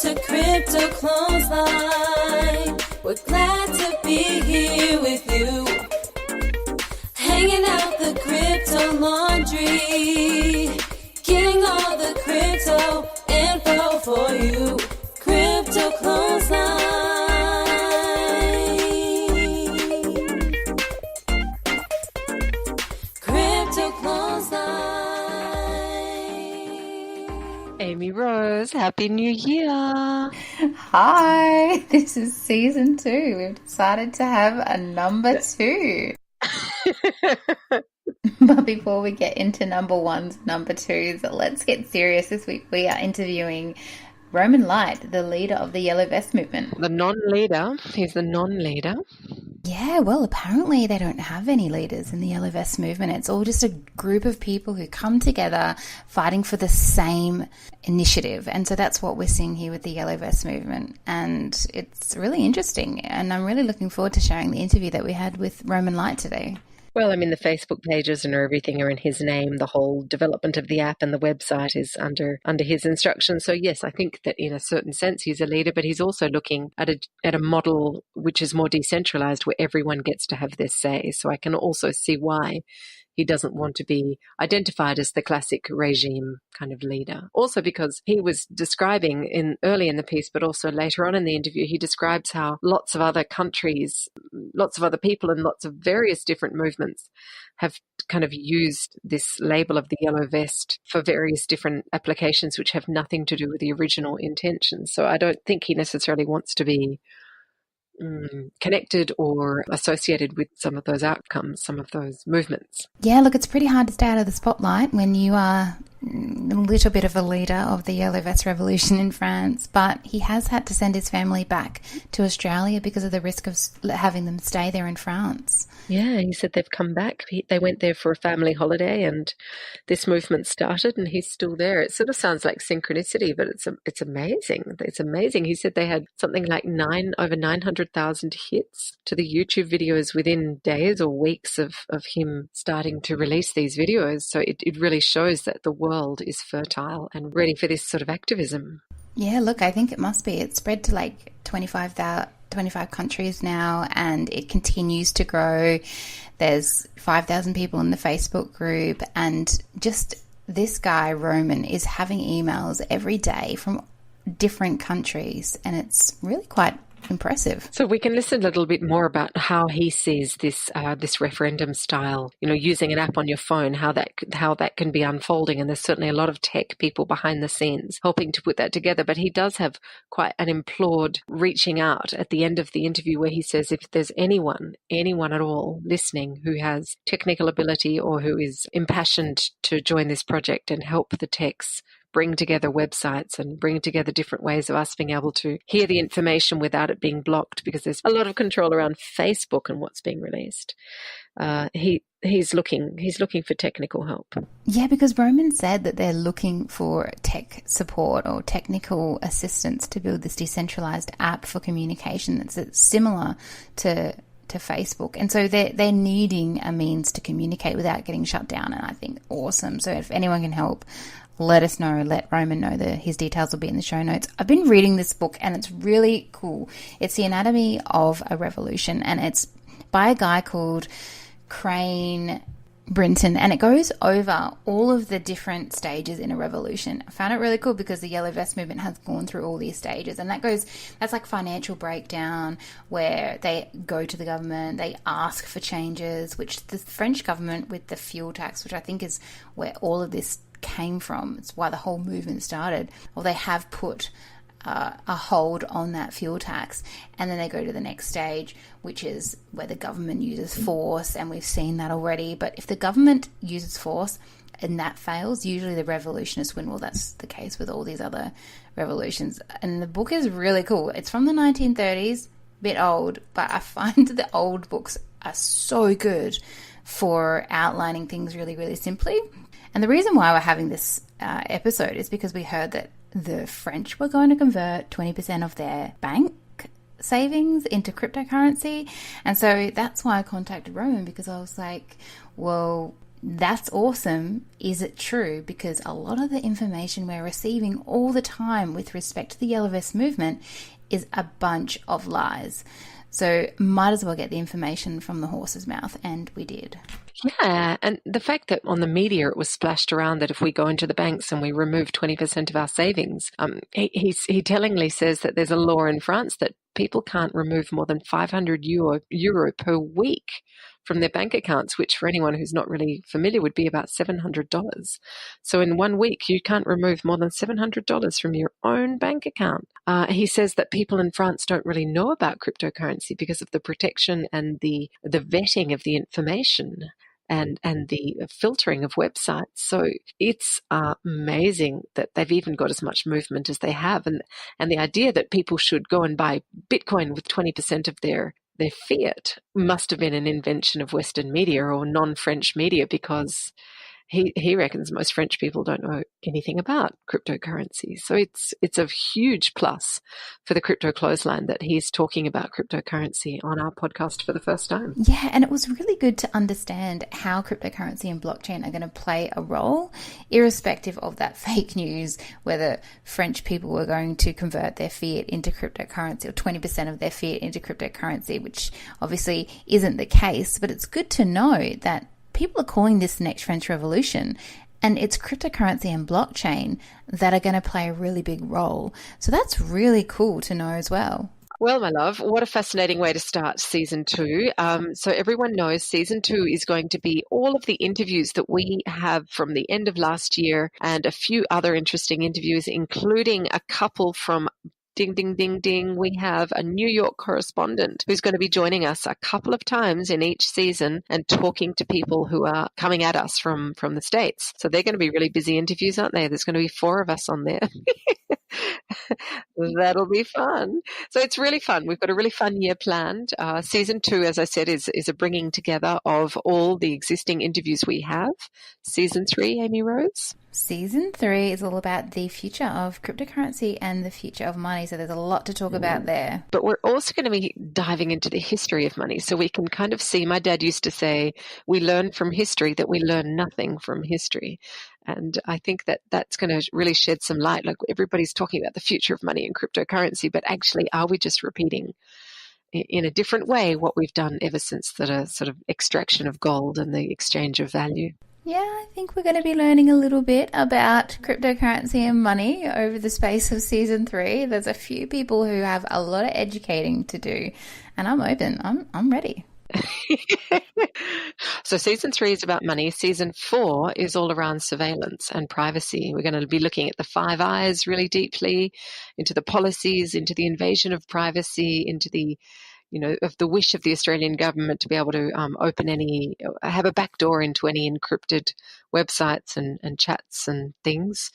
to Crypto Clothesline. We're glad to be here with you. Hanging out the crypto laundry. Getting all the crypto info for you. Crypto Clothesline. Crypto Clothesline. Amy-Rose, Happy New Year. Hi, this is season 2. We've decided to have a number 2. But before we get into number 1s, number 2s, let's get serious. This week we are interviewing Roman Light, the leader of the Yellow Vest movement. The non-leader. He's the non-leader. Yeah, well, apparently they don't have any leaders in the Yellow Vest movement. It's all just a group of people who come together fighting for the same initiative. And so that's what we're seeing here with the Yellow Vest movement. And it's really interesting. And I'm really looking forward to sharing the interview that we had with Roman Light today. Well, I mean, the Facebook pages and everything are in his name. The whole development of the app and the website is under his instructions. So yes, I think that in a certain sense he's a leader, but he's also looking at a model which is more decentralized, where everyone gets to have their say. So I can also see why he doesn't want to be identified as the classic regime kind of leader. Also because he was describing early in the piece, but also later on in the interview, he describes how lots of other countries, lots of other people and lots of various different movements have kind of used this label of the yellow vest for various different applications which have nothing to do with the original intention. So I don't think he necessarily wants to be connected or associated with some of those outcomes, some of those movements. Yeah, look, it's pretty hard to stay out of the spotlight when you are a little bit of a leader of the Yellow Vest Revolution in France, but he has had to send his family back to Australia because of the risk of having them stay there in France. Yeah, he said they've come back. They went there for a family holiday and this movement started and he's still there. It sort of sounds like synchronicity, but it's amazing. It's amazing. He said they had something like over 900,000 hits to the YouTube videos within days or weeks of him starting to release these videos. So it really shows that the world is fertile and ready for this sort of activism. Yeah, look, I think it must be. It's spread to like 25 countries now, and it continues to grow. There's 5,000 people in the Facebook group, and just this guy, Roman, is having emails every day from different countries, and it's really quite impressive. So we can listen a little bit more about how he sees this referendum style, using an app on your phone, how that can be unfolding. And there's certainly a lot of tech people behind the scenes helping to put that together. But he does have quite an implored reaching out at the end of the interview where he says if there's anyone at all listening who has technical ability or who is impassioned to join this project and help the techs bring together websites and bring together different ways of us being able to hear the information without it being blocked, because there's a lot of control around Facebook and what's being released. He's looking for technical help. Yeah, because Roman said that they're looking for tech support or technical assistance to build this decentralized app for communication that's similar to Facebook. And so they're needing a means to communicate without getting shut down. And I think awesome. So if anyone can help, let us know. Let Roman know that his details will be in the show notes. I've been reading this book and it's really cool. It's The Anatomy of a Revolution, and it's by a guy called Crane Brinton, and it goes over all of the different stages in a revolution. I found it really cool because the Yellow Vest movement has gone through all these stages, and that's like financial breakdown, where they go to the government, they ask for changes, which the French government with the fuel tax, which I think is where all of this came from. It's why the whole movement started. Well, they have put a hold on that fuel tax, and then they go to the next stage, which is where the government uses force, and we've seen that already. But if the government uses force and that fails, usually the revolutionists win. Well, that's the case with all these other revolutions. And the book is really cool. It's from the 1930s, a bit old, but I find the old books are so good for outlining things really, really simply. And the reason why we're having this episode is because we heard that the French were going to convert 20% of their bank savings into cryptocurrency. And so that's why I contacted Roman, because I was like, well, That's awesome. Is it true? Because a lot of the information we're receiving all the time with respect to the Yellow Vest movement is a bunch of lies. So might as well get the information from the horse's mouth, and we did. Yeah, and the fact that on the media it was splashed around that if we go into the banks and we remove 20% of our savings, he tellingly says that there's a law in France that people can't remove more than 500 euro per week from their bank accounts, which for anyone who's not really familiar would be about $700. So in 1 week, you can't remove more than $700 from your own bank account. He says that people in France don't really know about cryptocurrency because of the protection and the vetting of the information and the filtering of websites. So it's amazing that they've even got as much movement as they have. And the idea that people should go and buy Bitcoin with 20% of their fiat must have been an invention of Western media or non-French media, because he reckons most French people don't know anything about cryptocurrency. So it's a huge plus for the Crypto Clothesline that he's talking about cryptocurrency on our podcast for the first time. Yeah, and it was really good to understand how cryptocurrency and blockchain are going to play a role, irrespective of that fake news, whether French people were going to convert their fiat into cryptocurrency or 20% of their fiat into cryptocurrency, which obviously isn't the case. But it's good to know that people are calling this the next French Revolution, and it's cryptocurrency and blockchain that are going to play a really big role. So that's really cool to know as well. Well, my love, what a fascinating way to start season 2. So everyone knows season 2 is going to be all of the interviews that we have from the end of last year and a few other interesting interviews, including a couple from ding, ding, ding, ding. We have a New York correspondent who's going to be joining us a couple of times in each season and talking to people who are coming at us from the States. So they're going to be really busy interviews, aren't they? There's going to be 4 of us on there. That'll be fun. So it's really fun. We've got a really fun year planned. Season 2, as I said, is a bringing together of all the existing interviews we have. Season 3, Amy-Rose? Season 3 is all about the future of cryptocurrency and the future of money. So there's a lot to talk about there. But we're also going to be diving into the history of money. So we can kind of see, my dad used to say, we learn from history that we learn nothing from history. And I think that that's going to really shed some light. Like, everybody's talking about the future of money and cryptocurrency, but actually, are we just repeating in a different way what we've done ever since the sort of extraction of gold and the exchange of value? Yeah, I think we're going to be learning a little bit about cryptocurrency and money over the space of season 3. There's a few people who have a lot of educating to do, and I'm open. I'm ready. So season 3 is about money. Season 4 is all around surveillance and privacy. We're going to be looking at the 5 eyes really deeply, into the policies, into the invasion of privacy, into the of the wish of the Australian government to be able to have a backdoor into any encrypted websites and chats and things.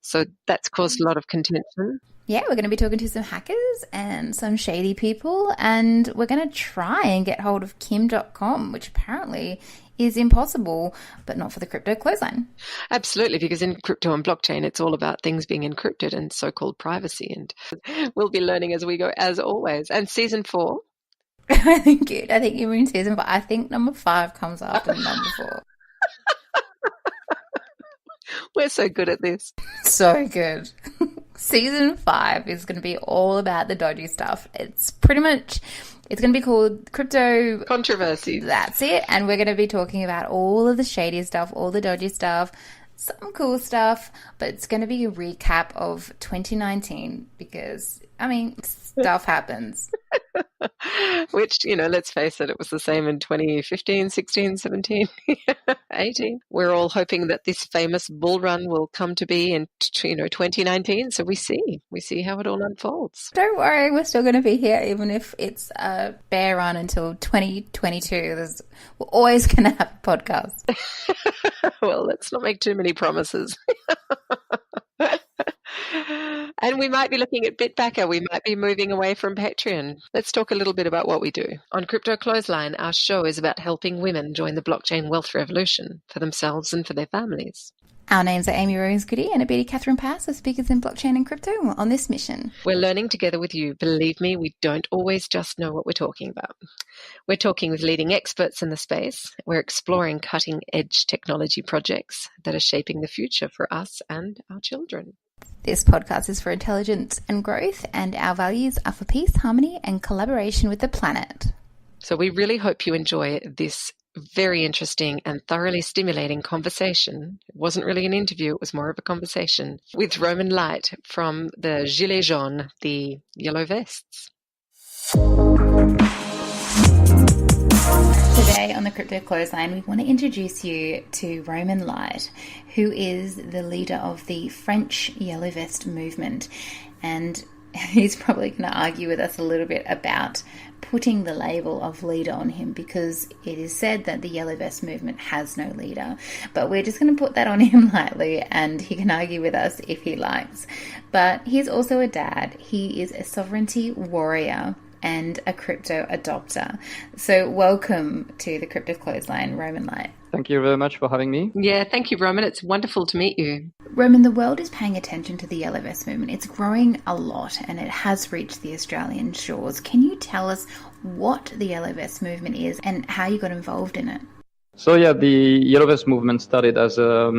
So that's caused a lot of contention. Yeah, we're going to be talking to some hackers and some shady people, and we're going to try and get hold of Kim.com, which apparently is impossible, but not for the Crypto Clothesline. Absolutely, because in crypto and blockchain, it's all about things being encrypted and so-called privacy, and we'll be learning as we go, as always. And season 4? I think you mean season 4. I think number 5 comes after number 4. We're so good at this. So good. Season 5 is going to be all about the dodgy stuff. It's going to be called Crypto Controversies. That's it. And we're going to be talking about all of the shady stuff, all the dodgy stuff, some cool stuff, but it's going to be a recap of 2019 because, stuff happens. Which, let's face it, it was the same in 2015, 16, 17, 18. We're all hoping that this famous bull run will come to be in, 2019. So we see how it all unfolds. Don't worry, we're still going to be here, even if it's a bear run until 2022. We're always going to have a podcast. Well, let's not make too many promises. And we might be looking at Bitbacker. We might be moving away from Patreon. Let's talk a little bit about what we do. On Crypto Clothesline, our show is about helping women join the blockchain wealth revolution for themselves and for their families. Our names are Amy-Rose and Abhee Catherine Pass, as speakers in blockchain and crypto. We're on this mission. We're learning together with you. Believe me, we don't always just know what we're talking about. We're talking with leading experts in the space. We're exploring cutting-edge technology projects that are shaping the future for us and our children. This podcast is for intelligence and growth, and our values are for peace, harmony, and collaboration with the planet. So we really hope you enjoy this very interesting and thoroughly stimulating conversation. It wasn't really an interview, it was more of a conversation with Roman Light from the Gilets Jaunes, the Yellow Vests. Today on the Crypto Clothesline, we want to introduce you to Roman Light, who is the leader of the French Yellow Vest movement. And he's probably going to argue with us a little bit about putting the label of leader on him, because it is said that the Yellow Vest movement has no leader. But we're just going to put that on him lightly, and he can argue with us if he likes. But he's also a dad. He is a sovereignty warrior and a crypto adopter. So welcome to the Crypto Clothesline, Roman Light. Thank you very much for having me. Yeah, thank you, Roman. It's wonderful to meet you. Roman, the world is paying attention to the Yellow Vest movement. It's growing a lot and it has reached the Australian shores. Can you tell us what the Yellow Vest movement is and how you got involved in it? So the Yellow Vest movement started as a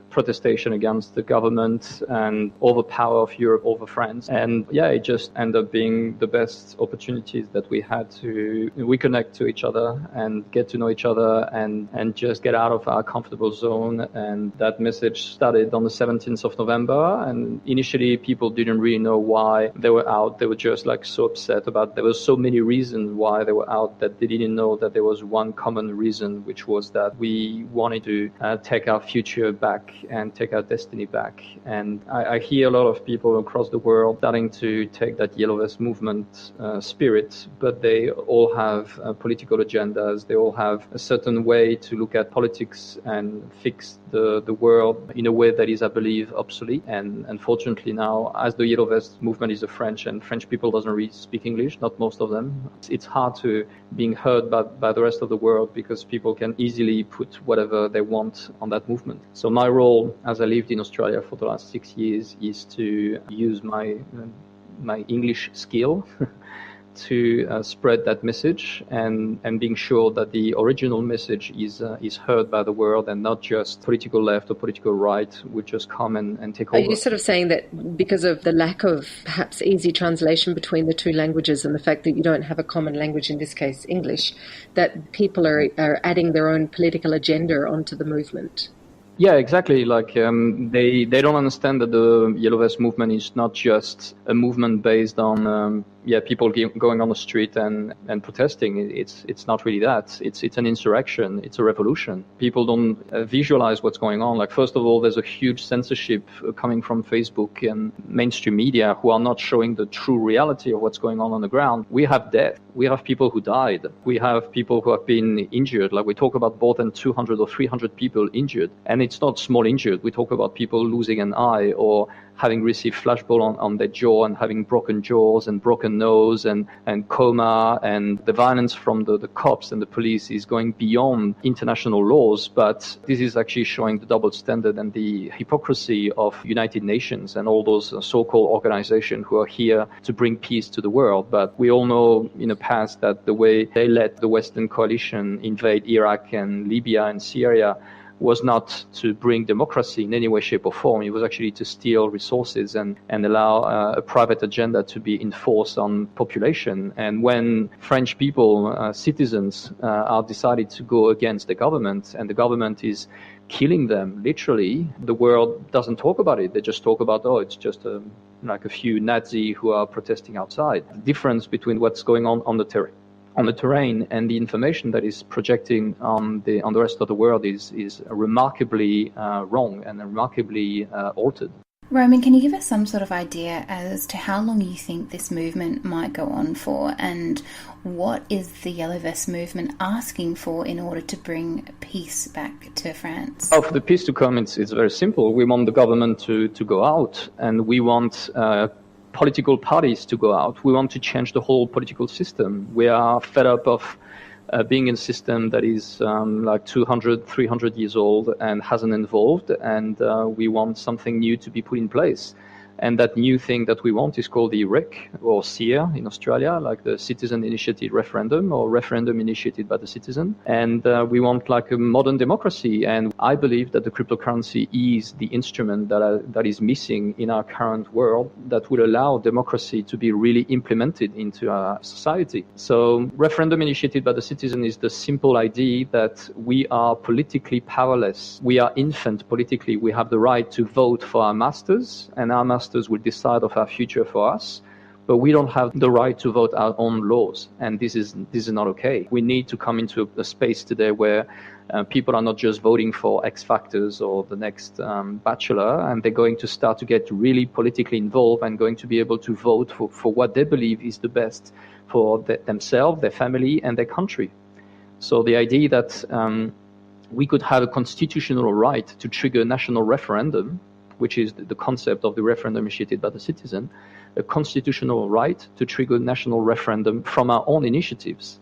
protestation against the government and overpower of Europe over France. And it just ended up being the best opportunities that we had to reconnect to each other and get to know each other and just get out of our comfortable zone. And that message started on the 17th of November. And initially people didn't really know why they were out. They were just so upset about, there were so many reasons why they were out that they didn't know that there was one common reason, which was that we wanted to take our future back and take our destiny back. And I hear a lot of people across the world starting to take that Yellow Vest movement spirit, but they all have political agendas. They all have a certain way to look at politics and fix the world in a way that is, I believe, obsolete. And unfortunately now, as the Yellow Vest movement is a French, and French people doesn't really speak English, not most of them, it's hard to being heard by the rest of the world, because people can easily put whatever they want on that movement. So my role, as I lived in Australia for the last 6 years, is to use my English skill to spread that message and being sure that the original message is heard by the world, and not just political left or political right would just come and take over. Are you sort of saying that because of the lack of perhaps easy translation between the two languages and the fact that you don't have a common language, in this case English, that people are adding their own political agenda onto the movement? Yeah, exactly. They don't understand that the Yellow Vest movement is not just a movement based on people going on the street and protesting. It's not really that. It's an insurrection. It's a revolution. People don't visualize what's going on. First of all, there's a huge censorship coming from Facebook and mainstream media who are not showing the true reality of what's going on the ground. We have death. We have people who died. We have people who have been injured. We talk about more than 200 or 300 people injured. And it's not small injured. We talk about people losing an eye or having received flashball on their jaw and having broken jaws and broken nose and coma. And the violence from the cops and the police is going beyond international laws. But this is actually showing the double standard and the hypocrisy of United Nations and all those so-called organizations who are here to bring peace to the world. But we all know in the past that the way they let the Western coalition invade Iraq and Libya and Syria was not to bring democracy in any way, shape or form. It was actually to steal resources and allow a private agenda to be enforced on population. And when French people, citizens, are decided to go against the government, and the government is killing them, literally, the world doesn't talk about it. They just talk about, it's just a few Nazis who are protesting outside. The difference between what's going on the terrain and the information that is projecting on the rest of the world is remarkably wrong and remarkably altered. Roman, can you give us some sort of idea as to how long you think this movement might go on for, and what is the Yellow Vest movement asking for in order to bring peace back to France? For the peace to come, it's very simple. We want the government to go out, and we want political parties to go out. We want to change the whole political system. We are fed up of being in a system that is like 200, 300 years old and hasn't evolved, and we want something new to be put in place. And that new thing that we want is called the RIC, or CIR in Australia, like the Citizen-Initiated Referendum, or Referendum Initiated by the Citizen. And we want like a modern democracy. And I believe that the cryptocurrency is the instrument that is missing in our current world that will allow democracy to be really implemented into our society. So Referendum Initiated by the Citizen is the simple idea that we are politically powerless. We are infant politically. We have the right to vote for our masters, and our masters will decide of our future for us, but we don't have the right to vote our own laws, and this is not okay. We need to come into a space today where people are not just voting for X Factors or the next bachelor, and they're going to start to get really politically involved and going to be able to vote for what they believe is the best for themselves, their family, and their country. So the idea that we could have a constitutional right to trigger a national referendum, which is the concept of the referendum initiated by the citizen, a constitutional right to trigger national referendum from our own initiatives,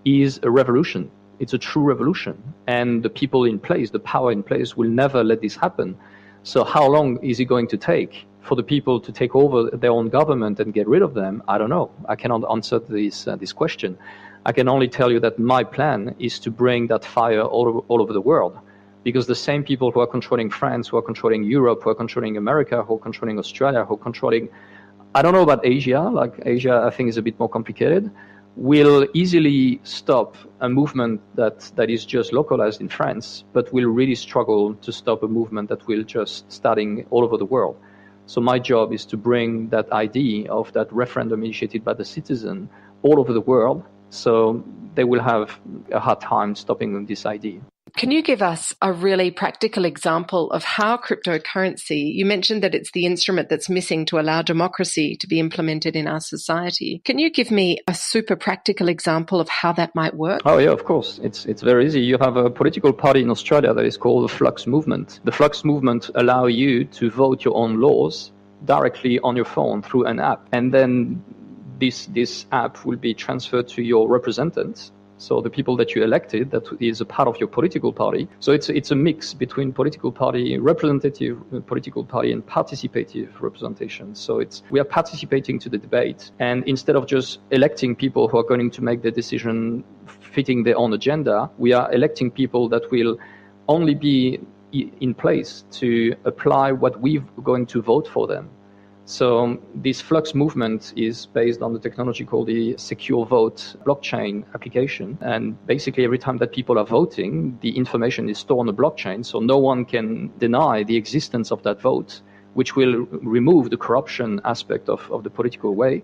is a revolution. It's a true revolution. And the people in place, the power in place, will never let this happen. So how long is it going to take for the people to take over their own government and get rid of them? I don't know. I cannot answer this question. I can only tell you that my plan is to bring that fire all over the world. Because the same people who are controlling France, who are controlling Europe, who are controlling America, who are controlling Australia, who are controlling, I don't know about Asia, like Asia I think is a bit more complicated, will easily stop a movement that is just localized in France, but will really struggle to stop a movement that will just starting all over the world. So my job is to bring that idea of that referendum initiated by the citizen all over the world, so they will have a hard time stopping this idea. Can you give us a really practical example of how cryptocurrency, you mentioned that it's the instrument that's missing to allow democracy to be implemented in our society. Can you give me a super practical example of how that might work? Oh yeah, of course. It's very easy. You have a political party in Australia that is called the Flux Movement. The Flux Movement allow you to vote your own laws directly on your phone through an app. And then this app will be transferred to your representatives. So the people that you elected, that is a part of your political party. So it's a mix between political party, representative political party, and participative representation. So we are participating to the debate. And instead of just electing people who are going to make the decision fitting their own agenda, we are electing people that will only be in place to apply what we're going to vote for them. So this Flux movement is based on the technology called the Secure Vote blockchain application. And basically every time that people are voting, the information is stored on the blockchain, so no one can deny the existence of that vote, which will remove the corruption aspect of the political way.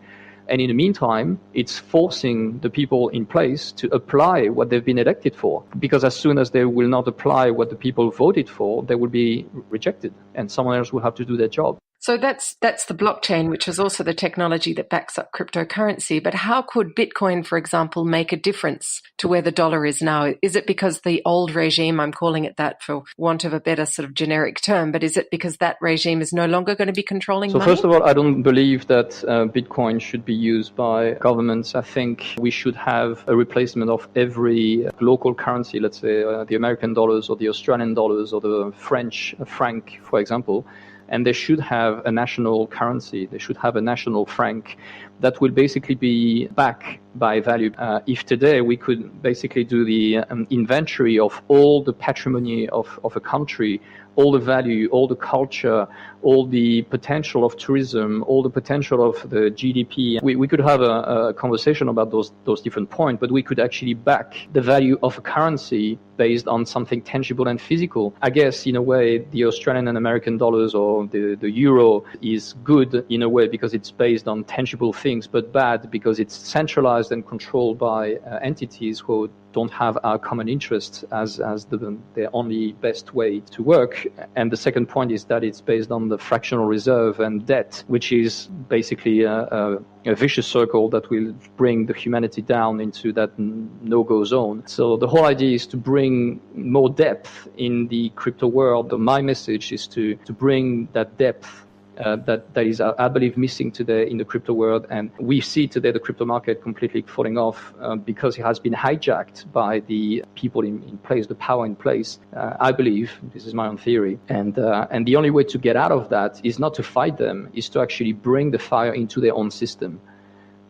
And in the meantime, it's forcing the people in place to apply what they've been elected for. Because as soon as they will not apply what the people voted for, they will be rejected and someone else will have to do their job. So that's the blockchain, which is also the technology that backs up cryptocurrency. But how could Bitcoin, for example, make a difference to where the dollar is now? Is it because the old regime, I'm calling it that for want of a better sort of generic term, but is it because that regime is no longer going to be controlling money? So first of all, I don't believe that Bitcoin should be used by governments. I think we should have a replacement of every local currency, let's say the American dollars or the Australian dollars or the French franc, for example. And they should have a national currency. They should have a national franc that will basically be backed by value. If today we could basically do the inventory of all the patrimony of a country, all the value, all the culture, all the potential of tourism, all the potential of the GDP. We could have a conversation about those different points, but we could actually back the value of a currency based on something tangible and physical. I guess in a way the Australian and American dollars or the euro is good in a way because it's based on tangible things, but bad because it's centralized and controlled by entities who don't have our common interests as the only best way to work. And the second point is that it's based on the fractional reserve and debt, which is basically a vicious circle that will bring the humanity down into that no-go zone. So the whole idea is to bring more depth in the crypto world. My message is to bring that depth that is, I believe, missing today in the crypto world. And we see today the crypto market completely falling off because it has been hijacked by the people in place, the power in place. I believe, this is my own theory, and the only way to get out of that is not to fight them, is to actually bring the fire into their own system,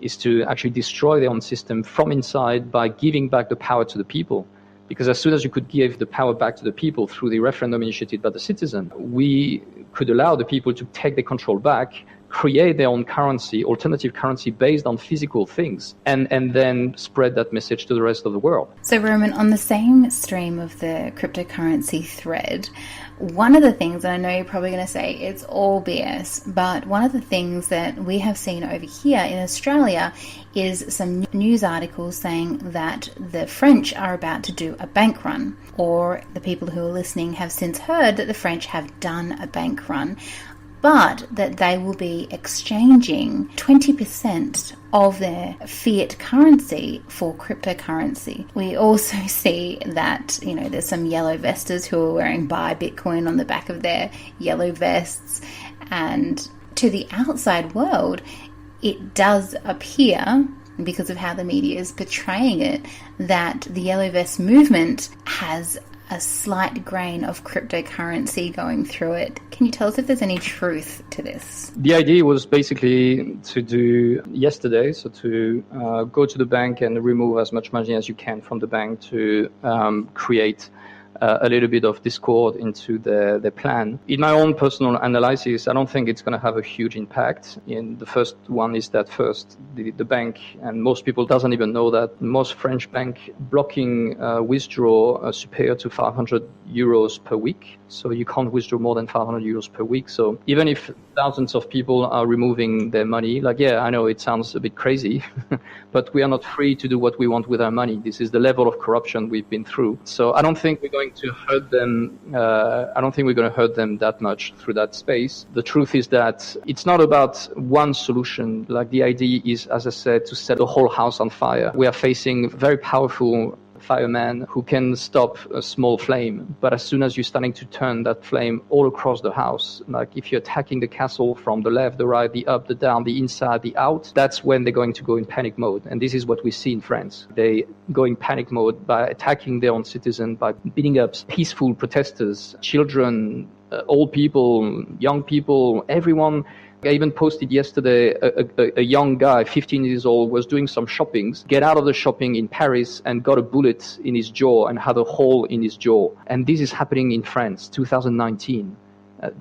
is to actually destroy their own system from inside by giving back the power to the people. Because as soon as you could give the power back to the people through the referendum initiated by the citizen, we could allow the people to take the control back, create their own currency, alternative currency based on physical things, and then spread that message to the rest of the world. So Roman, on the same stream of the cryptocurrency thread, one of the things, and I know you're probably going to say it's all BS, but one of the things that we have seen over here in Australia is some news articles saying that the French are about to do a bank run, or the people who are listening have since heard that the French have done a bank run, but that they will be exchanging 20% of their fiat currency for cryptocurrency. We also see that, there's some yellow vesters who are wearing buy Bitcoin on the back of their yellow vests. And to the outside world, it does appear, because of how the media is portraying it, that the yellow vest movement has a slight grain of cryptocurrency going through it. Can you tell us if there's any truth to this? The idea was basically to do yesterday, so to go to the bank and remove as much money as you can from the bank to create a little bit of discord into their plan. In my own personal analysis, I don't think it's going to have a huge impact. And the first one is that first, the bank, and most people doesn't even know that, most French bank blocking withdraw superior to 500 euros per week. So you can't withdraw more than 500 euros per week. So even if thousands of people are removing their money, I know it sounds a bit crazy, but we are not free to do what we want with our money. This is the level of corruption we've been through. So I don't think we're going to hurt them. I don't think we're going to hurt them that much through that space. The truth is that it's not about one solution. The idea is, as I said, to set the whole house on fire. We are facing very powerful fireman who can stop a small flame, but as soon as you're starting to turn that flame all across the house, if you're attacking the castle from the left, the right, the up, the down, the inside, the out, that's when they're going to go in panic mode. And this is what we see in France. They go in panic mode by attacking their own citizens, by beating up peaceful protesters, children, old people, young people, everyone. I even posted yesterday a young guy, 15 years old, was doing some shoppings, get out of the shopping in Paris and got a bullet in his jaw and had a hole in his jaw. And this is happening in France, 2019.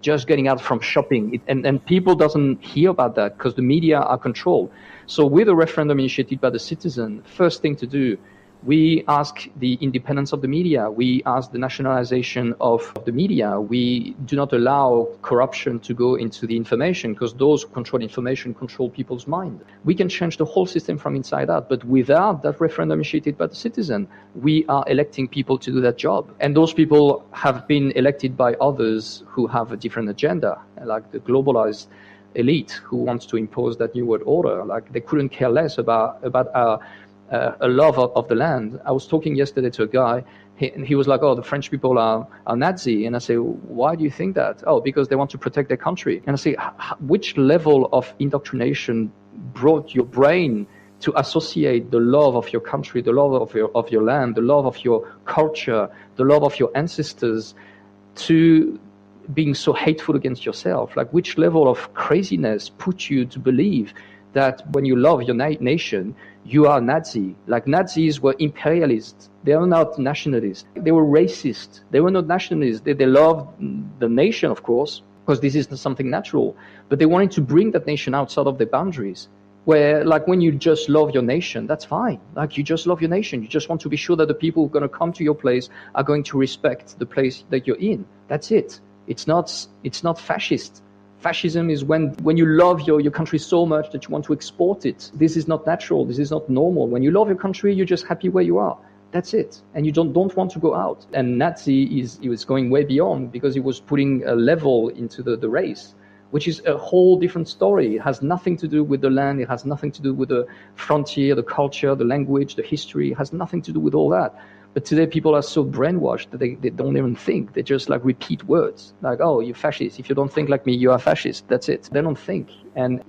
Just getting out from shopping. And people doesn't hear about that because the media are controlled. So with a referendum initiated by the citizen, first thing to do, we ask the independence of the media. We ask the nationalization of the media. We do not allow corruption to go into the information because those who control information control people's mind. We can change the whole system from inside out, but without that referendum initiated by the citizen, we are electing people to do that job. And those people have been elected by others who have a different agenda, like the globalized elite who wants to impose that new world order. They couldn't care less about a love of the land. I was talking yesterday to a guy, and he was like, the French people are Nazi. And I say, why do you think that? Because they want to protect their country. And I say, which level of indoctrination brought your brain to associate the love of your country, the love of your land, the love of your culture, the love of your ancestors to being so hateful against yourself? Which level of craziness put you to believe that when you love your nation, you are Nazi? Nazis were imperialists. They were not nationalists. They were racist. They were not nationalists. They loved the nation, of course, because this is something natural. But they wanted to bring that nation outside of their boundaries. Where, when you just love your nation, that's fine. You just love your nation. You just want to be sure that the people who are going to come to your place are going to respect the place that you're in. That's it. It's not fascist. Fascism is when you love your country so much that you want to export it. This is not natural. This is not normal. When you love your country, you're just happy where you are. That's it. And you don't want to go out. And Nazi he was going way beyond because he was putting a level into the race, which is a whole different story. It has nothing to do with the land. It has nothing to do with the frontier, the culture, the language, the history. It has nothing to do with all that. But today people are so brainwashed that they don't even think. They just like repeat words like, oh, you're fascist. If you don't think like me, you are fascist. That's it. They don't think. And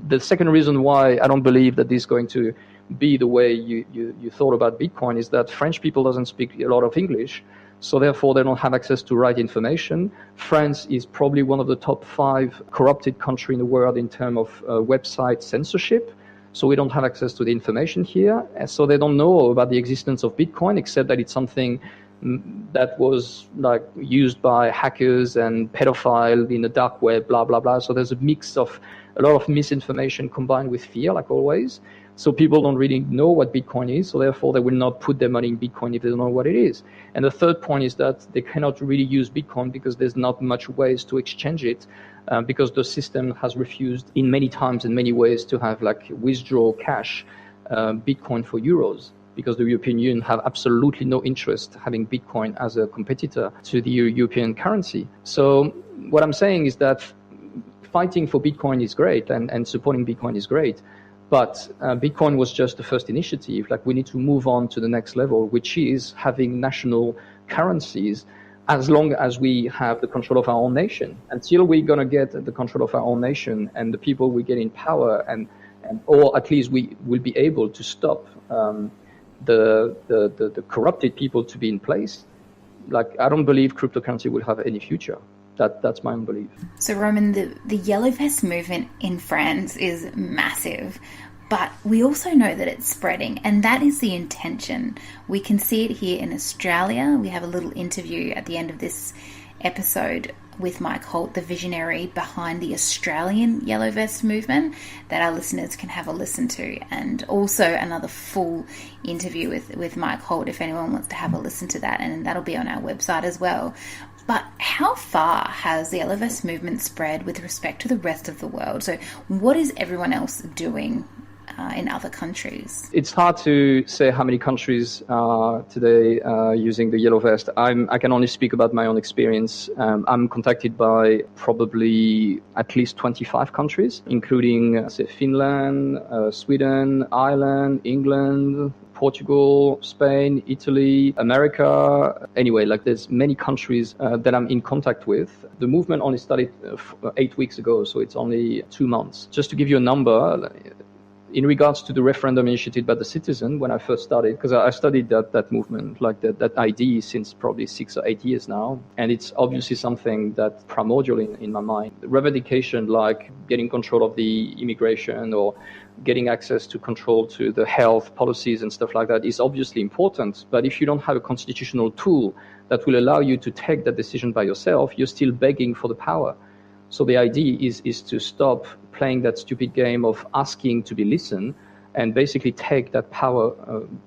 the second reason why I don't believe that this is going to be the way you thought about Bitcoin is that French people doesn't speak a lot of English. So therefore, they don't have access to right information. France is probably one of the top 5 corrupted countries in the world in terms of website censorship. So we don't have access to the information here. And so they don't know about the existence of Bitcoin, except that it's something that was like used by hackers and pedophiles in the dark web, blah, blah, blah. So there's a mix of a lot of misinformation combined with fear, like always. So people don't really know what Bitcoin is, so therefore they will not put their money in Bitcoin if they don't know what it is. And the third point is that they cannot really use Bitcoin because there's not much ways to exchange it, because the system has refused in many times and many ways to have like withdraw cash Bitcoin for euros, because the European Union have absolutely no interest having Bitcoin as a competitor to the European currency. So what I'm saying is that fighting for Bitcoin is great and supporting Bitcoin is great. But Bitcoin was just the first initiative. Like we need to move on to the next level, which is having national currencies as long as we have the control of our own nation. Until we're going to get the control of our own nation and the people we get in power, and or at least we will be able to stop the corrupted people to be in place. Like I don't believe cryptocurrency will have any future. That's my own belief. So, Roman, the Yellow Vest movement in France is massive, but we also know that it's spreading, and that is the intention. We can see it here in Australia. We have a little interview at the end of this episode with Mike Holt, the visionary behind the Australian Yellow Vest movement, that our listeners can have a listen to, and also another full interview with Mike Holt if anyone wants to have a listen to that, and that'll be on our website as well. But how far has the Yellow Vest movement spread with respect to the rest of the world? So what is everyone else doing in other countries? It's hard to say how many countries are today using the Yellow Vest. I can only speak about my own experience. I'm contacted by probably at least 25 countries, including say Finland, Sweden, Ireland, England, Portugal, Spain, Italy, America. Anyway, like there's many countries that I'm in contact with. The movement only started 8 weeks ago, so it's only 2 months. Just to give you a number, in regards to the referendum initiated by the citizen, when I first started, because I studied that movement, like that idea since probably 6 or 8 years now, and it's obviously something that's primordial in my mind. The revendication, like getting control of the immigration or getting access to control to the health policies and stuff like that, is obviously important. But if you don't have a constitutional tool that will allow you to take that decision by yourself, you're still begging for the power. So the idea is to stop playing that stupid game of asking to be listened and basically take that power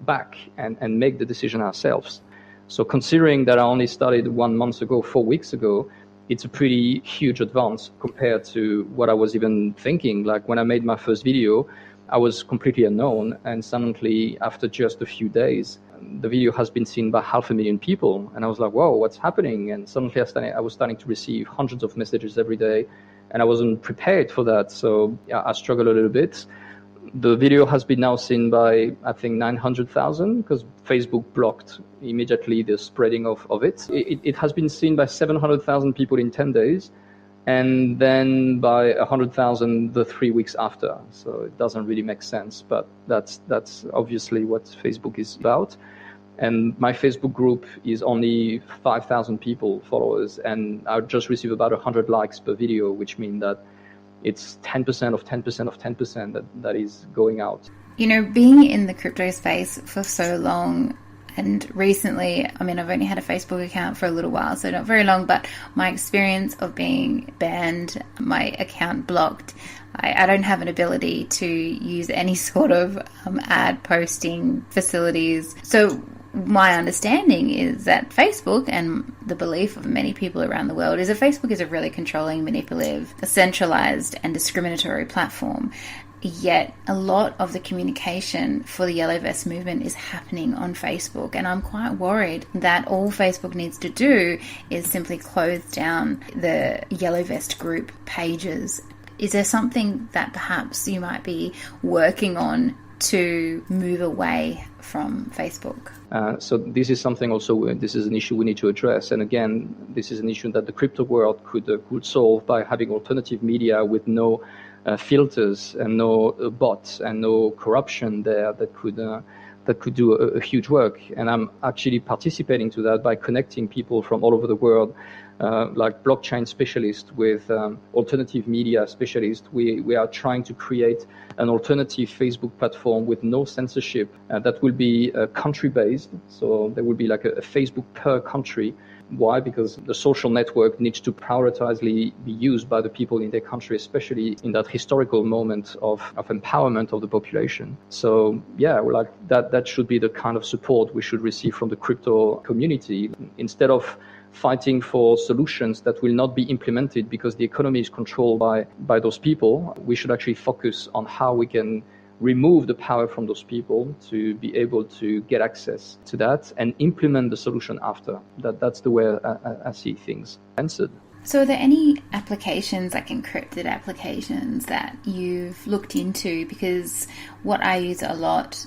back and make the decision ourselves. So considering that I only started 1 month ago, 4 weeks ago, it's a pretty huge advance compared to what I was even thinking. Like when I made my first video, I was completely unknown, and suddenly after just a few days, the video has been seen by 500,000 people, and I was like, whoa, what's happening? And suddenly I was starting to receive hundreds of messages every day, and I wasn't prepared for that, so yeah, I struggled a little bit. The video has been now seen by, I think, 900,000, because Facebook blocked immediately the spreading of it. It has been seen by 700,000 people in 10 days, and then by 100,000 the 3 weeks after. So it doesn't really make sense, but that's obviously what Facebook is about. And my Facebook group is only 5,000 people, followers, and I just receive about 100 likes per video, which means that it's 10% of 10% of 10% that is going out. You know, being in the crypto space for so long, and recently, I mean, I've only had a Facebook account for a little while, so not very long, but my experience of being banned, my account blocked, I don't have an ability to use any sort of ad posting facilities. So my understanding is that Facebook, and the belief of many people around the world, is that Facebook is a really controlling, manipulative, centralized and discriminatory platform. Yet a lot of the communication for the Yellow Vest movement is happening on Facebook, and I'm quite worried that all Facebook needs to do is simply close down the Yellow Vest group pages. Is there something that perhaps you might be working on to move away from Facebook? So this is something also, this is an issue we need to address. And again, this is an issue that the crypto world could solve by having alternative media with no filters and no bots and no corruption there that could do a huge work. And I'm actually participating to that by connecting people from all over the world, like blockchain specialists with alternative media specialists. We are trying to create an alternative Facebook platform with no censorship that will be country-based. So there will be like a Facebook per country. Why? Because the social network needs to prioritizedly be used by the people in their country, especially in that historical moment of empowerment of the population. So yeah, like that should be the kind of support we should receive from the crypto community. Instead of fighting for solutions that will not be implemented because the economy is controlled by those people, we should actually focus on how we can remove the power from those people to be able to get access to that and implement the solution after. That's the way I see things answered. So are there any applications, like encrypted applications, that you've looked into? Because what I use a lot,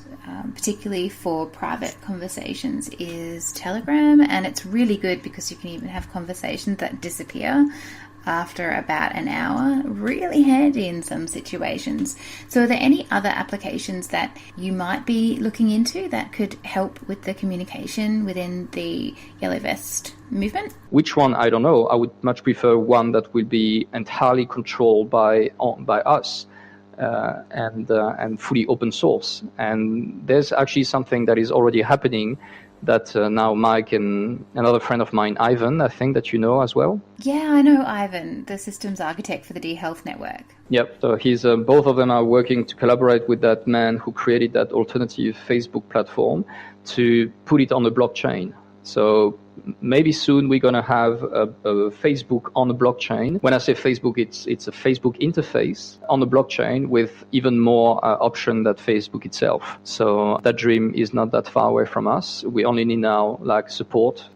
particularly for private conversations, is Telegram, and it's really good because you can even have conversations that disappear after about an hour. Really handy in some situations. So are there any other applications that you might be looking into that could help with the communication within the Yellow Vest movement? Which one? I don't know. I would much prefer one that will be entirely controlled by us and fully open source. And there's actually something that is already happening that now Mike and another friend of mine, Ivan, I think that you know as well. Yeah, I know Ivan, the systems architect for the D-Health Network. Yep, so he's both of them are working to collaborate with that man who created that alternative Facebook platform to put it on the blockchain. So maybe soon we're going to have a Facebook on the blockchain. When I say Facebook, it's a Facebook interface on the blockchain with even more option than Facebook itself. So that dream is not that far away from us. We only need now like support,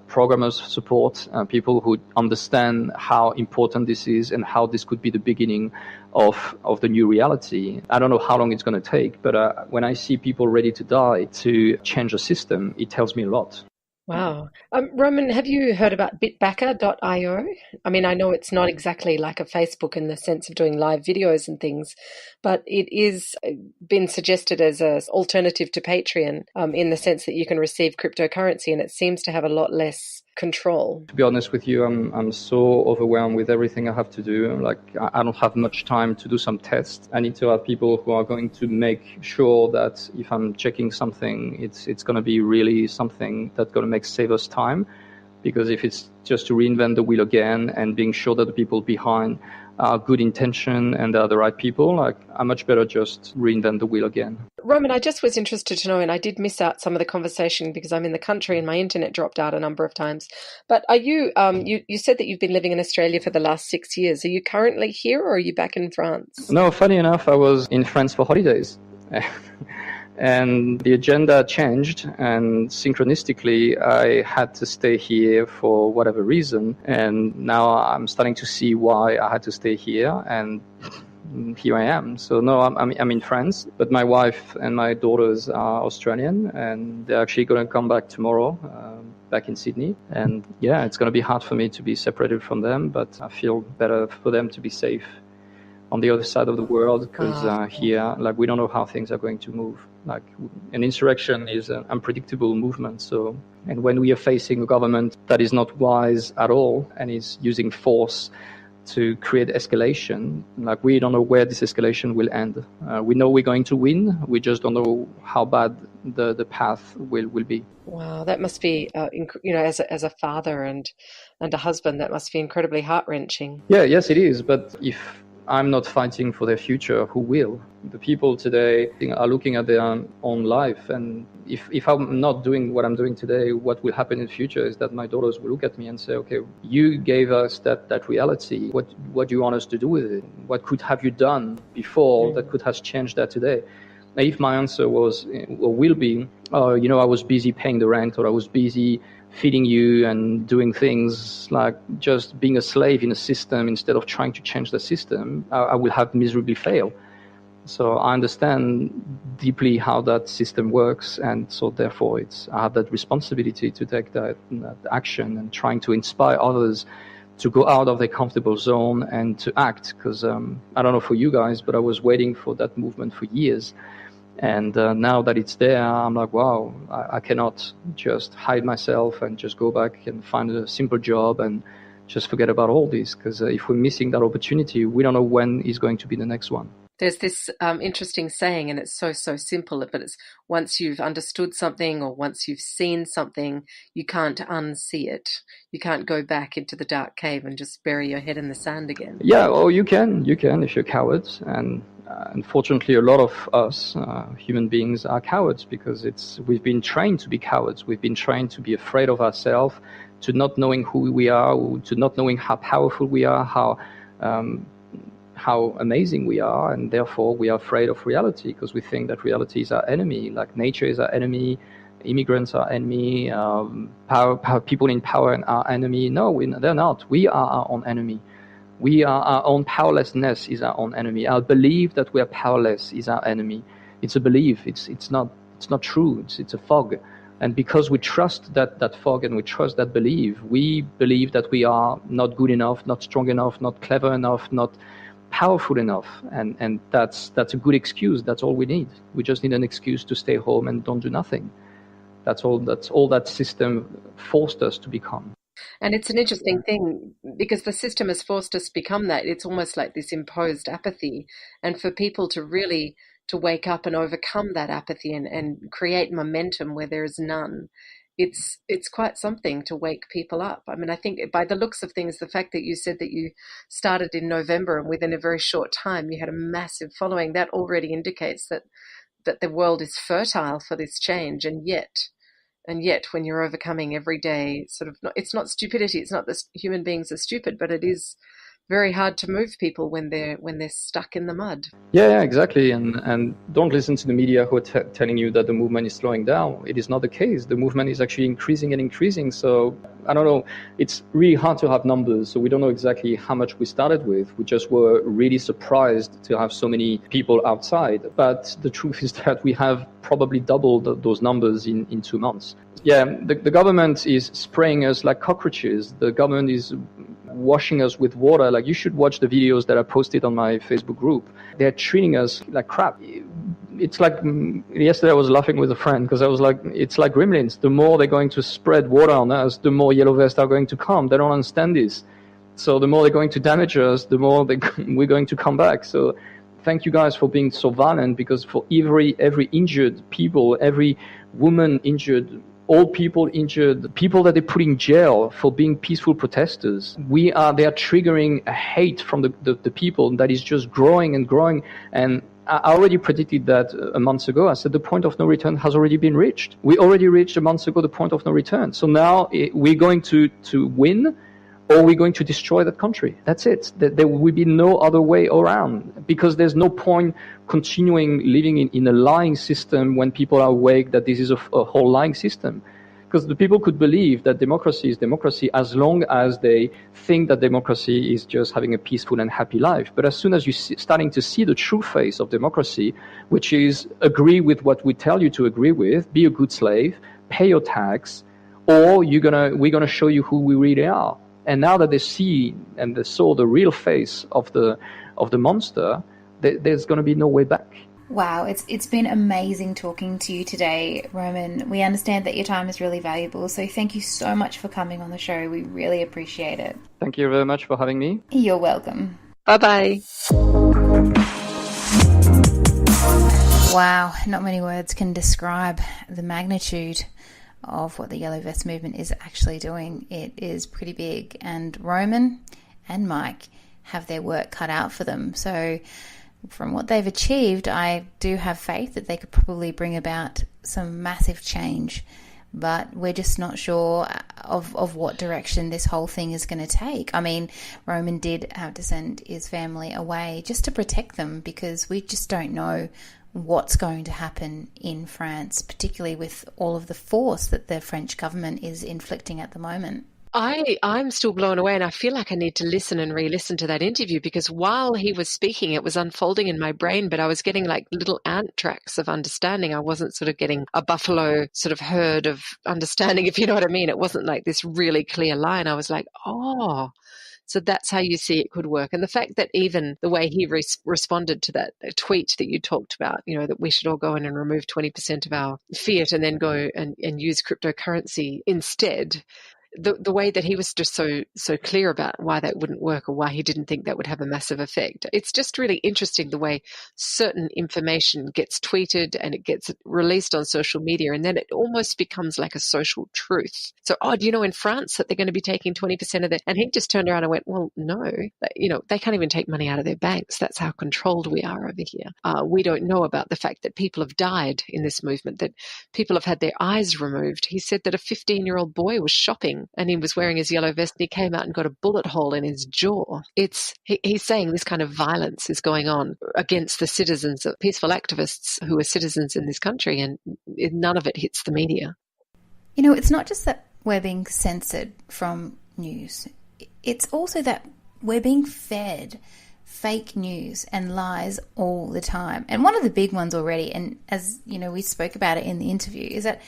programmers support, people who understand how important this is and how this could be the beginning of the new reality. I don't know how long it's going to take, but when I see people ready to die to change the system, it tells me a lot. Wow. Roman, have you heard about bitbacker.io? I mean, I know it's not exactly like a Facebook in the sense of doing live videos and things, but it is been suggested as an alternative to Patreon in the sense that you can receive cryptocurrency, and it seems to have a lot less control. To be honest with you, I'm so overwhelmed with everything I have to do. Like, I don't have much time to do some tests. I need to have people who are going to make sure that if I'm checking something, it's going to be really something that's going to save us time. Because if it's just to reinvent the wheel again and being sure that the people behind are good intention and are the right people, like, I'm much better just reinvent the wheel again. Roman, I just was interested to know, and I did miss out some of the conversation because I'm in the country and my internet dropped out a number of times. But are you, you said that you've been living in Australia for the last 6 years. Are you currently here or are you back in France? No, funny enough, I was in France for holidays. And the agenda changed, and synchronistically, I had to stay here for whatever reason. And now I'm starting to see why I had to stay here, and here I am. So no, I'm in France, but my wife and my daughters are Australian, and they're actually going to come back tomorrow, back in Sydney. And yeah, it's going to be hard for me to be separated from them, but I feel better for them to be safe on the other side of the world, because here, like, we don't know how things are going to move. Like, an insurrection is an unpredictable movement. So, and when we are facing a government that is not wise at all and is using force to create escalation, like, we don't know where this escalation will end. We know we're going to win. We just don't know how bad the path will be. Wow, that must be, as a father and a husband, that must be incredibly heart-wrenching. Yeah, yes, it is. But if I'm not fighting for their future, who will? The people today are looking at their own life, and if I'm not doing what I'm doing today, what will happen in the future is that my daughters will look at me and say, okay, you gave us that reality. What do you want us to do with it? What could have you done before that could have changed that today? And if my answer was or will be, I was busy paying the rent, or I was busy feeding you and doing things like just being a slave in a system instead of trying to change the system, I will have miserably failed. So I understand deeply how that system works, and so therefore I have that responsibility to take that action and trying to inspire others to go out of their comfortable zone and to act. Because I don't know for you guys, but I was waiting for that movement for years. And now that it's there, I'm like, wow, I cannot just hide myself and just go back and find a simple job and just forget about all this. Because if we're missing that opportunity, we don't know when is going to be the next one. There's this interesting saying, and it's so simple, but it's once you've understood something or once you've seen something, you can't unsee it. You can't go back into the dark cave and just bury your head in the sand again. Yeah, or you can if you're cowards. And unfortunately, a lot of us human beings are cowards because we've been trained to be cowards. We've been trained to be afraid of ourselves, to not knowing who we are, to not knowing how powerful we are, how amazing we are, and therefore we are afraid of reality because we think that reality is our enemy, like nature is our enemy, immigrants are enemy, people in power are our enemy. No, they're not. We are our own enemy. Our own powerlessness is our own enemy. Our belief that we are powerless is our enemy. It's a belief. It's not true. It's a fog. And because we trust that fog and we trust that belief, we believe that we are not good enough, not strong enough, not clever enough, not powerful enough, and that's a good excuse. That's all we need. We just need an excuse to stay home and don't do nothing. That's all that system forced us to become. And it's an interesting thing because the system has forced us to become that. It's almost like this imposed apathy, and for people to really to wake up and overcome that apathy and create momentum where there is none. It's quite something to wake people up. I mean, I think by the looks of things, the fact that you said that you started in November and within a very short time you had a massive following, that already indicates that the world is fertile for this change. And yet when you're overcoming every day, it's not stupidity. It's not that human beings are stupid, but it is very hard to move people when they're stuck in the mud. Yeah, exactly. And don't listen to the media who are telling you that the movement is slowing down. It is not the case. The movement is actually increasing and increasing. So I don't know. It's really hard to have numbers. So we don't know exactly how much we started with. We just were really surprised to have so many people outside. But the truth is that we have probably doubled those numbers in 2 months. Yeah, the government is spraying us like cockroaches. The government is washing us with water. Like, you should watch the videos that I posted on my Facebook group. They're treating us like crap. It's like, yesterday I was laughing with a friend because I was like, it's like gremlins. The more they're going to spread water on us, the more yellow vests are going to come. They don't understand this. So the more they're going to damage us, the more we're going to come back. So thank you guys for being so violent, because for every injured people, every woman injured, old people injured, people that they put in jail for being peaceful protesters, they are triggering a hate from the people that is just growing and growing. And I already predicted that a month ago. I said the point of no return has already been reached. We already reached a month ago the point of no return. So now we're going to win, or we're going to destroy that country. That's it. There will be no other way around, because there's no point continuing living in a lying system when people are awake that this is a whole lying system. Because the people could believe that democracy is democracy as long as they think that democracy is just having a peaceful and happy life. But as soon as you're starting to see the true face of democracy, which is agree with what we tell you to agree with, be a good slave, pay your tax, or we're gonna show you who we really are. And now that they see and they saw the real face of the monster, there's going to be no way back. Wow, it's been amazing talking to you today, Roman. We understand that your time is really valuable, so thank you so much for coming on the show. We really appreciate it. Thank you very much for having me. You're welcome. Bye-bye. Wow, not many words can describe the magnitude of what the Yellow Vest movement is actually doing. It is pretty big, and Roman and Mike have their work cut out for them. So from what they've achieved, I do have faith that they could probably bring about some massive change, but we're just not sure of what direction this whole thing is going to take. I mean, Roman did have to send his family away just to protect them, because we just don't know what's going to happen in France, particularly with all of the force that the French government is inflicting at the moment. I'm still blown away, and I feel like I need to listen and re-listen to that interview, because while he was speaking, it was unfolding in my brain, but I was getting like little ant tracks of understanding. I wasn't sort of getting a buffalo sort of herd of understanding, if you know what I mean. It wasn't like this really clear line. I was like, oh, so that's how you see it could work. And the fact that even the way he responded to that tweet that you talked about, that we should all go in and remove 20% of our fiat and then go and use cryptocurrency instead. The way that he was just so clear about why that wouldn't work, or why he didn't think that would have a massive effect. It's just really interesting the way certain information gets tweeted and it gets released on social media, and then it almost becomes like a social truth. So, do you know in France that they're going to be taking 20% of it? And he just turned around and went, well, no, they can't even take money out of their banks. That's how controlled we are over here. We don't know about the fact that people have died in this movement, that people have had their eyes removed. He said that a 15-year-old boy was shopping and he was wearing his yellow vest and he came out and got a bullet hole in his jaw. He's saying this kind of violence is going on against the citizens, peaceful activists who are citizens in this country, and none of it hits the media. It's not just that we're being censored from news. It's also that we're being fed fake news and lies all the time. And one of the big ones already, and as we spoke about it in the interview, is that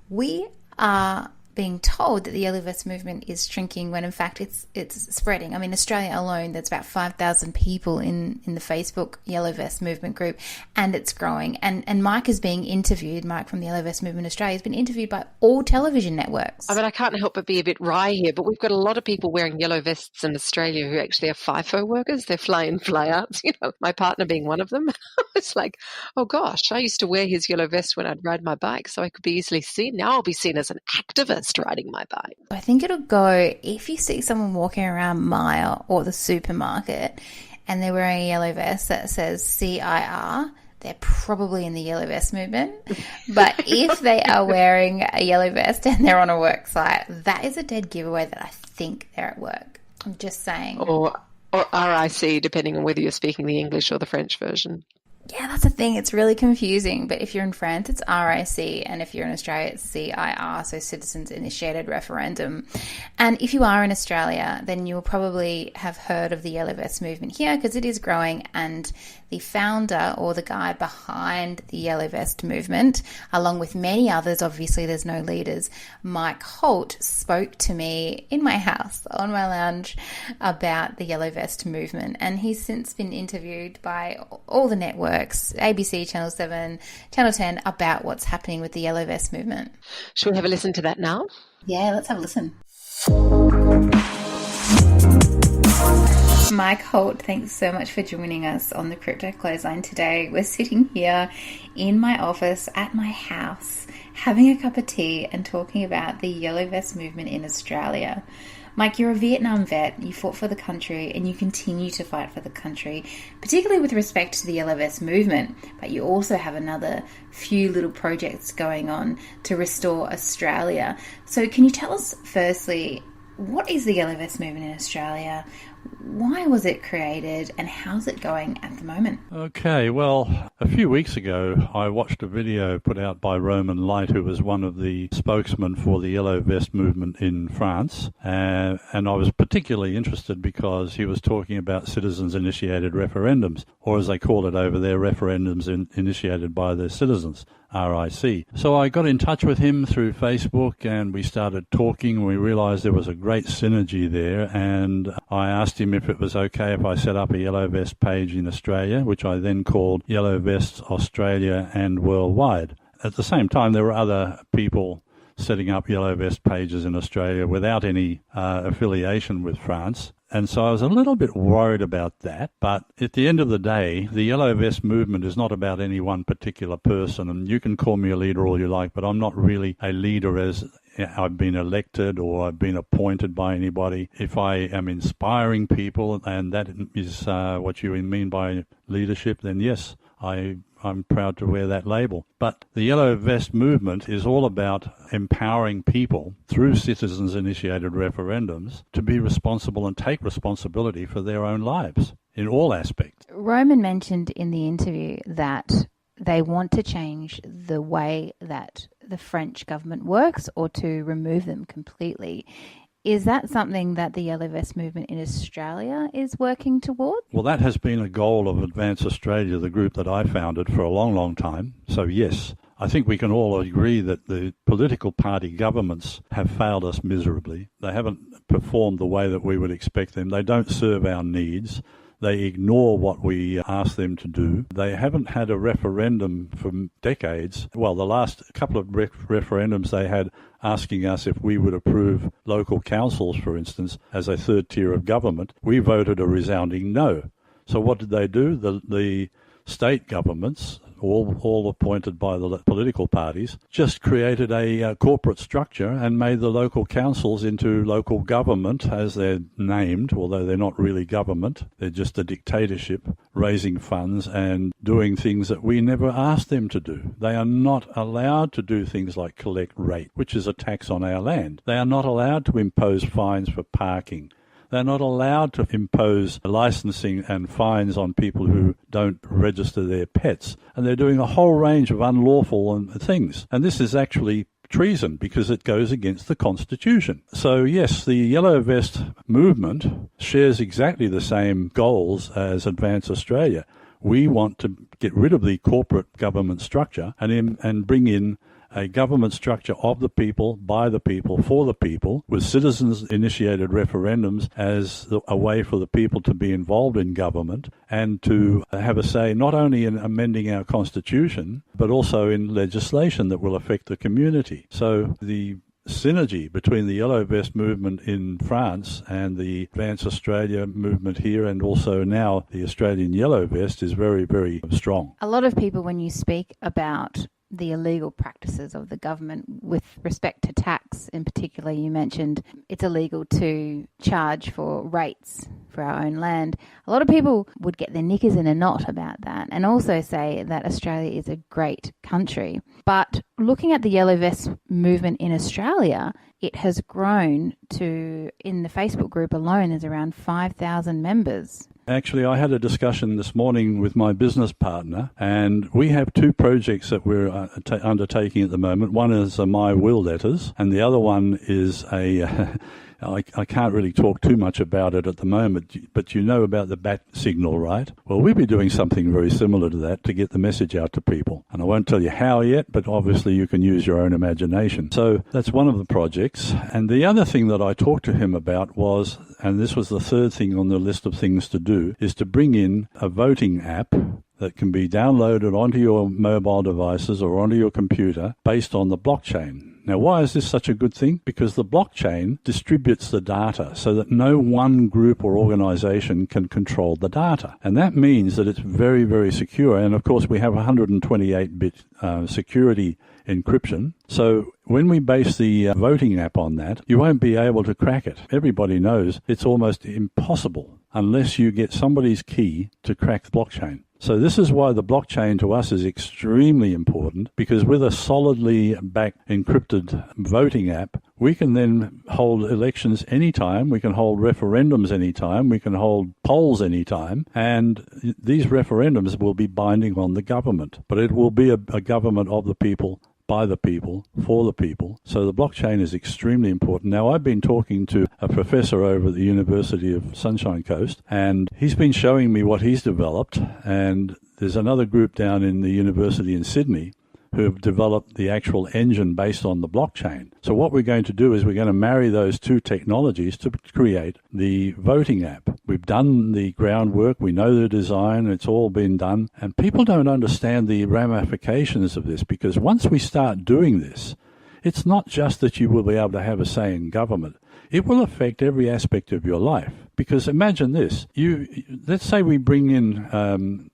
we are being told that the Yellow Vest movement is shrinking when in fact it's spreading. I mean, Australia alone, there's about 5,000 people in the Facebook Yellow Vest movement group, and it's growing. And Mike is being interviewed. Mike from the Yellow Vest movement Australia has been interviewed by all television networks. I mean, I can't help but be a bit wry here, but we've got a lot of people wearing yellow vests in Australia who actually are FIFO workers. They're fly in, fly out. My partner being one of them. It's like, oh gosh, I used to wear his yellow vest when I'd ride my bike so I could be easily seen. Now I'll be seen as an activist riding my bike. I think it'll go if you see someone walking around Myer or the supermarket and they're wearing a yellow vest that says CIR, they're probably in the yellow vest movement. But if they are wearing a yellow vest and they're on a work site, that is a dead giveaway that I think they're at work. I'm just saying. Or RIC, depending on whether you're speaking the English or the French version. Yeah, that's the thing. It's really confusing. But if you're in France, it's RIC. And if you're in Australia, it's CIR, so Citizens Initiated Referendum. And if you are in Australia, then you'll probably have heard of the Yellow Vest movement here because it is growing. And the founder or the guy behind the Yellow Vest movement, along with many others, obviously there's no leaders, Mike Holt, spoke to me in my house on my lounge about the Yellow Vest movement. And he's since been interviewed by all the networks, ABC, Channel 7, Channel 10, about what's happening with the Yellow Vest movement. Should we have a listen to that now? Yeah, let's have a listen. Mike Holt, thanks so much for joining us on the Crypto Clothesline today. We're sitting here in my office at my house, having a cup of tea and talking about the Yellow Vest movement in Australia. Mike, you're a Vietnam vet, you fought for the country and you continue to fight for the country, particularly with respect to the Yellow Vest movement, but you also have another few little projects going on to restore Australia. So can you tell us firstly, what is the Yellow Vest movement in Australia? Why was it created and how's it going at the moment? Okay, well, a few weeks ago I watched a video put out by Roman Light, who was one of the spokesmen for the Yellow Vest movement in France, and I was particularly interested because he was talking about citizens-initiated referendums, or as they call it over there, referendums initiated by the citizens. RIC. So I got in touch with him through Facebook and we started talking. We realized there was a great synergy there, and I asked him if it was okay if I set up a Yellow Vest page in Australia, which I then called Yellow Vest Australia and Worldwide. At the same time, there were other people setting up Yellow Vest pages in Australia without any affiliation with France. And so I was a little bit worried about that. But at the end of the day, the Yellow Vest movement is not about any one particular person. And you can call me a leader all you like, but I'm not really a leader as I've been elected or I've been appointed by anybody. If I am inspiring people, and that is what you mean by leadership, then yes, I'm proud to wear that label. But the Yellow Vest movement is all about empowering people through citizens-initiated referendums to be responsible and take responsibility for their own lives in all aspects. Roman mentioned in the interview that they want to change the way that the French government works or to remove them completely. Is that something that the Yellow Vest movement in Australia is working towards? Well, that has been a goal of Advance Australia, the group that I founded, for a long, long time. So yes, I think we can all agree that the political party governments have failed us miserably. They haven't performed the way that we would expect them. They don't serve our needs. They ignore what we ask them to do. They haven't had a referendum for decades. Well, the last couple of referendums they had asking us if we would approve local councils, for instance, as a third tier of government, we voted a resounding no. So what did they do? The state governments, all appointed by the political parties, just created a corporate structure and made the local councils into local government, as they're named, although they're not really government. They're just a dictatorship, raising funds and doing things that we never asked them to do. They are not allowed to do things like collect rate, which is a tax on our land. They are not allowed to impose fines for parking. They're not allowed to impose licensing and fines on people who don't register their pets. And they're doing a whole range of unlawful things. And this is actually treason because it goes against the Constitution. So yes, the Yellow Vest movement shares exactly the same goals as Advance Australia. We want to get rid of the corporate government structure and bring in a government structure of the people, by the people, for the people, with citizens-initiated referendums as a way for the people to be involved in government and to have a say not only in amending our constitution, but also in legislation that will affect the community. So the synergy between the Yellow Vest movement in France and the Advance Australia movement here, and also now the Australian Yellow Vest, is very, very strong. A lot of people, when you speak about the illegal practices of the government with respect to tax in particular, you mentioned it's illegal to charge for rates for our own land. A lot of people would get their knickers in a knot about that and also say that Australia is a great country. But looking at the Yellow Vest movement in Australia, it has grown to, in the Facebook group alone, there's around 5,000 members. Actually, I had a discussion this morning with my business partner, and we have two projects that we're undertaking at the moment. One is My Will Letters, and the other one is I can't really talk too much about it at the moment, but you know about the bat signal, right? Well, we'll be doing something very similar to that to get the message out to people. And I won't tell you how yet, but obviously you can use your own imagination. So that's one of the projects. And the other thing that I talked to him about was, and this was the third thing on the list of things to do, is to bring in a voting app that can be downloaded onto your mobile devices or onto your computer based on the blockchain. Now, why is this such a good thing? Because the blockchain distributes the data so that no one group or organization can control the data. And that means that it's very, very secure. And of course, we have 128-bit security encryption. So when we base the voting app on that, you won't be able to crack it. Everybody knows it's almost impossible unless you get somebody's key to crack the blockchain. So this is why the blockchain to us is extremely important, because with a solidly backed encrypted voting app, we can then hold elections anytime, we can hold referendums anytime, we can hold polls anytime, and these referendums will be binding on the government. But it will be a government of the people, by the people, for the people. So the blockchain is extremely important. Now, I've been talking to a professor over at the University of Sunshine Coast, and he's been showing me what he's developed. And there's another group down in the University in Sydney who have developed the actual engine based on the blockchain. So what we're going to do is we're going to marry those two technologies to create the voting app. We've done the groundwork, we know the design, it's all been done, and people don't understand the ramifications of this, because once we start doing this, it's not just that you will be able to have a say in government. It will affect every aspect of your life. Because imagine this, let's say we bring in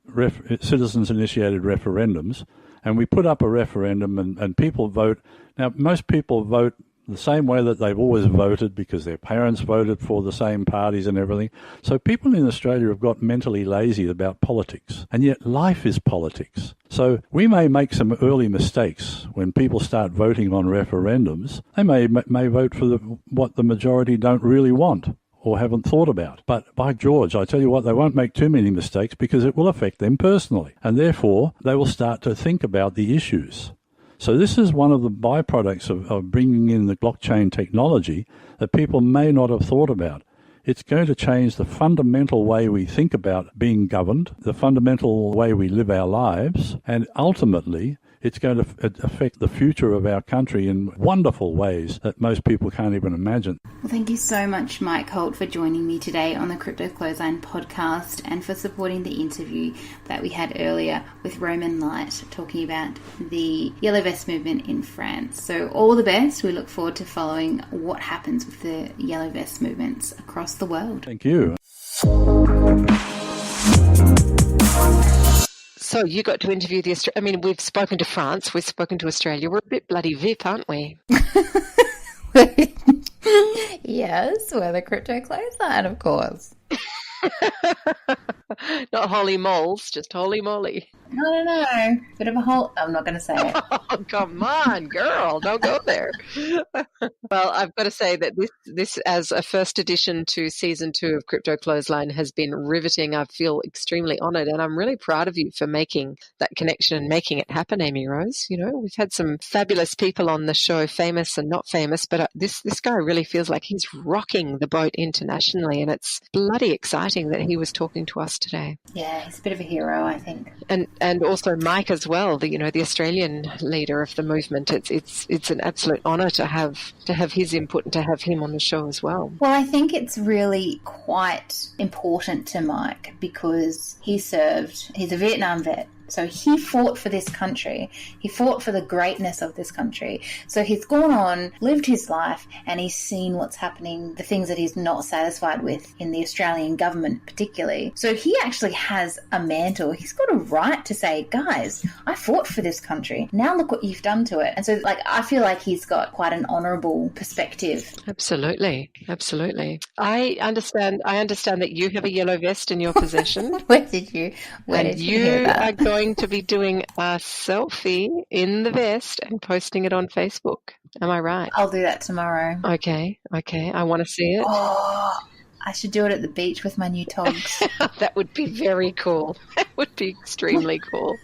citizens-initiated referendums, and we put up a referendum and people vote. Now, most people vote the same way that they've always voted because their parents voted for the same parties and everything. So people in Australia have got mentally lazy about politics, and yet life is politics. So we may make some early mistakes when people start voting on referendums. They may vote for what the majority don't really want or haven't thought about. But by George, I tell you what, they won't make too many mistakes because it will affect them personally. And therefore, they will start to think about the issues. So this is one of the byproducts of bringing in the blockchain technology that people may not have thought about. It's going to change the fundamental way we think about being governed, the fundamental way we live our lives, and ultimately it's going to affect the future of our country in wonderful ways that most people can't even imagine. Well, thank you so much, Mike Holt, for joining me today on the Crypto Clothesline podcast and for supporting the interview that we had earlier with Roman Light talking about the Yellow Vest movement in France. So all the best. We look forward to following what happens with the Yellow Vest movements across the world. Thank you. So you got to interview we've spoken to France, we've spoken to Australia. We're a bit bloody VIP, aren't we? Yes, we're the Crypto Clothesline, of course. Not holy moles, just holy moly. No. Bit of a whole... I'm not going to say it. Oh, come on, girl. Don't go there. Well, I've got to say that this as a first edition to season 2 of Crypto Clothesline has been riveting. I feel extremely honoured, and I'm really proud of you for making that connection and making it happen, Amy-Rose. You know, we've had some fabulous people on the show, famous and not famous, but this guy really feels like he's rocking the boat internationally, and it's bloody exciting that he was talking to us today. Yeah, he's a bit of a hero, I think. And also Mike as well, the Australian leader of the movement. It's an absolute honour to have his input and to have him on the show as well. Well, I think it's really quite important to Mike because he's a Vietnam vet. So he fought for this country. He fought for the greatness of this country. So he's gone on, lived his life, and he's seen what's happening, the things that he's not satisfied with in the Australian government particularly. So he actually has a mantle. He's got a right to say, guys, I fought for this country. Now look what you've done to it. And so I feel like he's got quite an honourable perspective. Absolutely. I understand that you have a yellow vest in your possession. Where did you hear that? Are going to be doing a selfie in the vest and posting it on Facebook. Am I right? I'll do that tomorrow. Okay. I want to see it. Oh, I should do it at the beach with my new togs. That would be very cool. That would be extremely cool.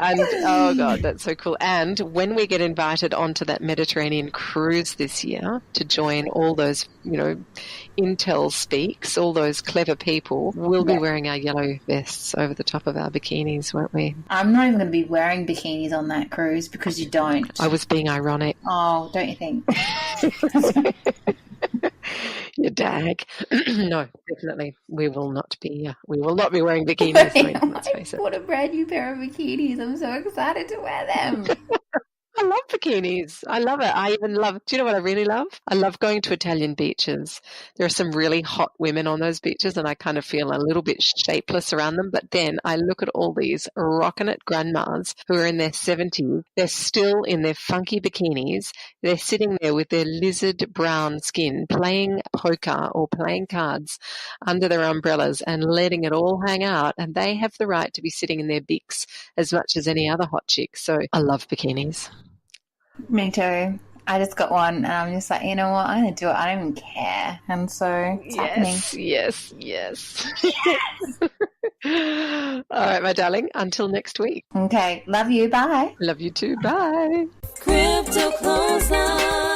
And oh God, that's so cool. And when we get invited onto that Mediterranean cruise this year to join all those, Intel speaks, all those clever people, we'll be wearing our yellow vests over the top of our bikinis, won't we? I'm not even going to be wearing bikinis on that cruise because you don't. I was being ironic. Oh, don't you think? You dag. No, definitely. We will not be wearing bikinis. Let's face it. What a brand new pair of bikinis. I'm so excited to wear them. I love bikinis. I love it. I even love, do you know what I really love? I love going to Italian beaches. There are some really hot women on those beaches and I kind of feel a little bit shapeless around them. But then I look at all these rockin' it grandmas who are in their 70s. They're still in their funky bikinis. They're sitting there with their lizard brown skin playing poker or playing cards under their umbrellas and letting it all hang out. And they have the right to be sitting in their biks as much as any other hot chick. So I love bikinis. Me too. I just got one and I'm just like, you know what? I'm going to do it. I don't even care. And so it's happening. Yes. All right, my darling. Until next week. Okay. Love you. Bye. Love you too. Bye. Crypto Clothesline.